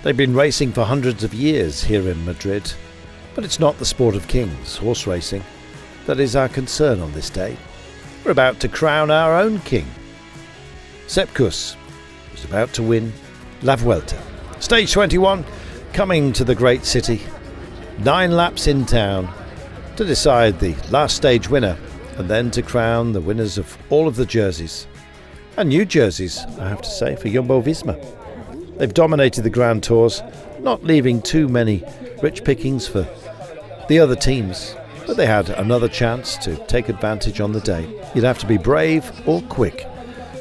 They've been racing for hundreds of years here in Madrid, but it's not the sport of kings, horse racing, that is our concern on this day. We're about to crown our own king. Sepp Kuss was about to win La Vuelta. Stage 21, coming to the great city. 9 laps in town to decide the last stage winner, and then to crown the winners of all of the jerseys. And new jerseys, I have to say, for Jumbo-Visma. They've dominated the Grand Tours, not leaving too many rich pickings for the other teams, but they had another chance to take advantage on the day. You'd have to be brave or quick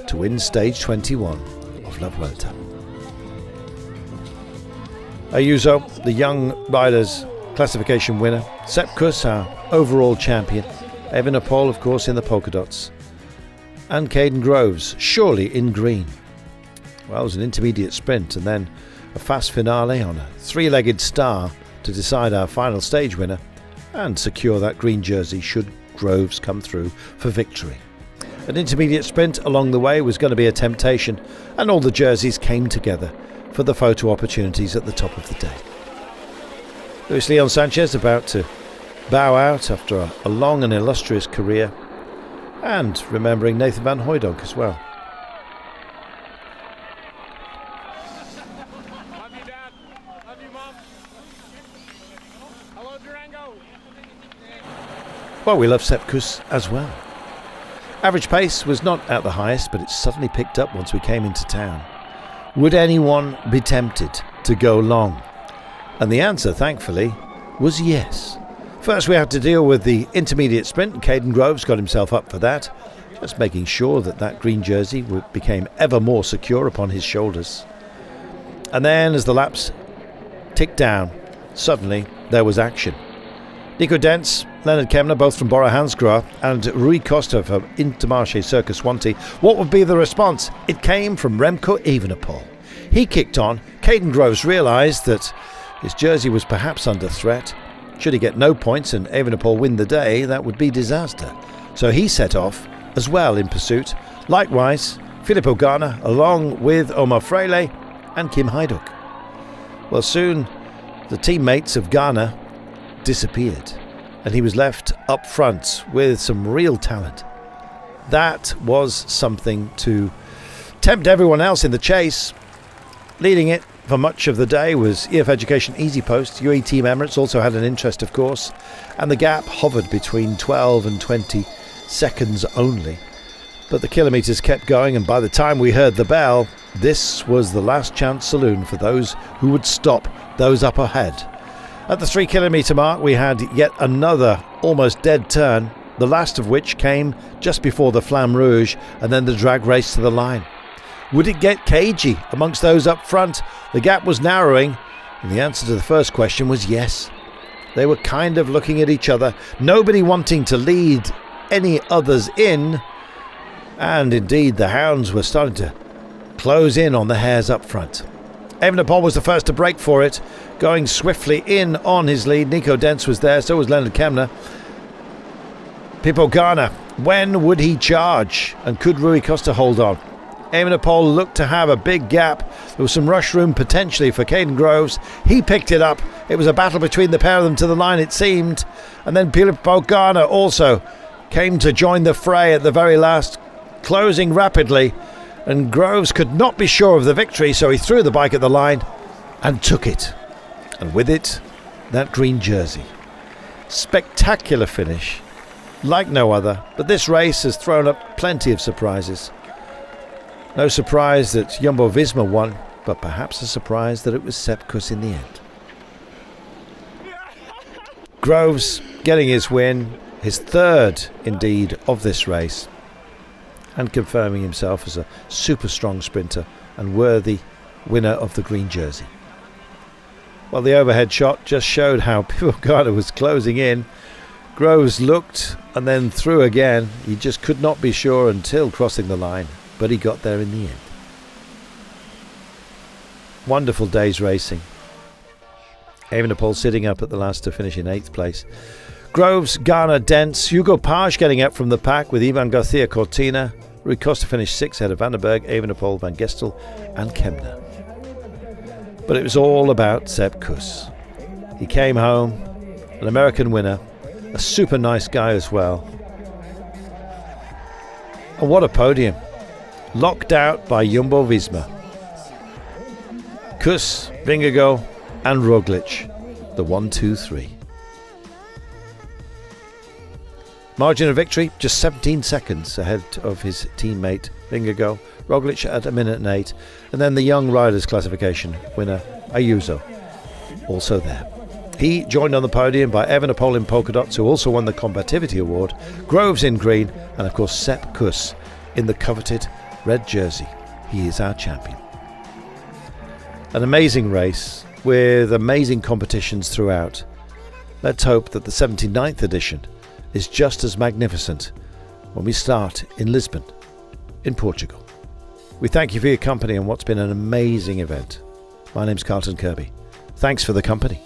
to win stage 21 of La Vuelta. Ayuso, the young riders' classification winner. Sepp Kuss, our overall champion. Evenepoel, of course, in the polka dots. And Caden Groves, surely in green. Well, it was an intermediate sprint and then a fast finale on a 3-legged star to decide our final stage winner and secure that green jersey should Groves come through for victory. An intermediate sprint along the way was going to be a temptation, and all the jerseys came together for the photo opportunities at the top of the day. Luis Leon Sanchez about to bow out after a long and illustrious career, and remembering Nathan van Hooijdonk as well. Well, we love Sepp Kuss as well. Average pace was not at the highest, but it suddenly picked up once we came into town. Would anyone be tempted to go long? And the answer, thankfully, was yes. First we had to deal with the intermediate sprint, and Caden Groves got himself up for that, just making sure that that green jersey became ever more secure upon his shoulders. And then as the laps ticked down, suddenly there was action. Nico Dents, Leonard Kemner, both from Bora Hansgrohe, and Rui Costa from Intermarché Circus Swanty. What would be the response? It came from Remco Evenepoel. He kicked on. Caden Groves realised that his jersey was perhaps under threat. Should he get no points and Evenepoel win the day, that would be disaster. So he set off as well in pursuit. Likewise, Filippo Ganna, along with Omar Freile and Kim Hajduk. Well, soon the teammates of Ganna disappeared, and he was left up front with some real talent. That was something to tempt everyone else in the chase. Leading it for much of the day was EF Education Easy Post. UAE Team Emirates also had an interest, of course, and the gap hovered between 12 and 20 seconds only. But the kilometres kept going, and by the time we heard the bell, this was the last chance saloon for those who would stop those up ahead. At the 3 kilometre mark, we had yet another almost dead turn, the last of which came just before the Flamme Rouge and then the drag race to the line. Would it get cagey amongst those up front? The gap was narrowing, and the answer to the first question was yes. They were kind of looking at each other, nobody wanting to lead any others in, and indeed the hounds were starting to close in on the hares up front. Evenepoel was the first to break for it, going swiftly in on his lead. Nico Dents was there, so was Leonard Kemner. Pippo Ganna, when would he charge? And could Rui Costa hold on? Evenepoel looked to have a big gap. There was some rush room potentially for Caden Groves. He picked it up. It was a battle between the pair of them to the line, it seemed. And then Pippo Ganna also came to join the fray at the very last, closing rapidly. And Groves could not be sure of the victory, so he threw the bike at the line and took it. And with it, that green jersey. Spectacular finish, like no other, but this race has thrown up plenty of surprises. No surprise that Jumbo-Visma won, but perhaps a surprise that it was Sepp Kuss in the end. Groves getting his win, his third indeed of this race, and confirming himself as a super strong sprinter and worthy winner of the green jersey. Well, the overhead shot just showed how Pippo Ganna was closing in. Groves looked and then threw again. He just could not be sure until crossing the line, but he got there in the end. Wonderful day's racing. Evenepoel sitting up at the last to finish in 8th place. Groves, Ganna, Dents, Hugo Page getting up from the pack with Ivan Garcia Cortina. Rui Costa finished 6th ahead of Vandenberg, Evenepoel, Van Gestel and Kemner. But it was all about Sepp Kuss. He came home, an American winner, a super nice guy as well. And what a podium. Locked out by Jumbo-Visma. Kuss, Vingegaard and Roglic, the 1-2-3. Margin of victory, just 17 seconds ahead of his teammate Vingegaard. Roglic at 1:08. And then the young riders classification winner, Ayuso, also there. He joined on the podium by Evenepoel in polka dots, who also won the Combativity Award, Groves in green, and of course Sepp Kuss in the coveted red jersey. He is our champion. An amazing race with amazing competitions throughout. Let's hope that the 79th edition is just as magnificent when we start in Lisbon, in Portugal. We thank you for your company on what's been an amazing event. My name's Carlton Kirby. Thanks for the company.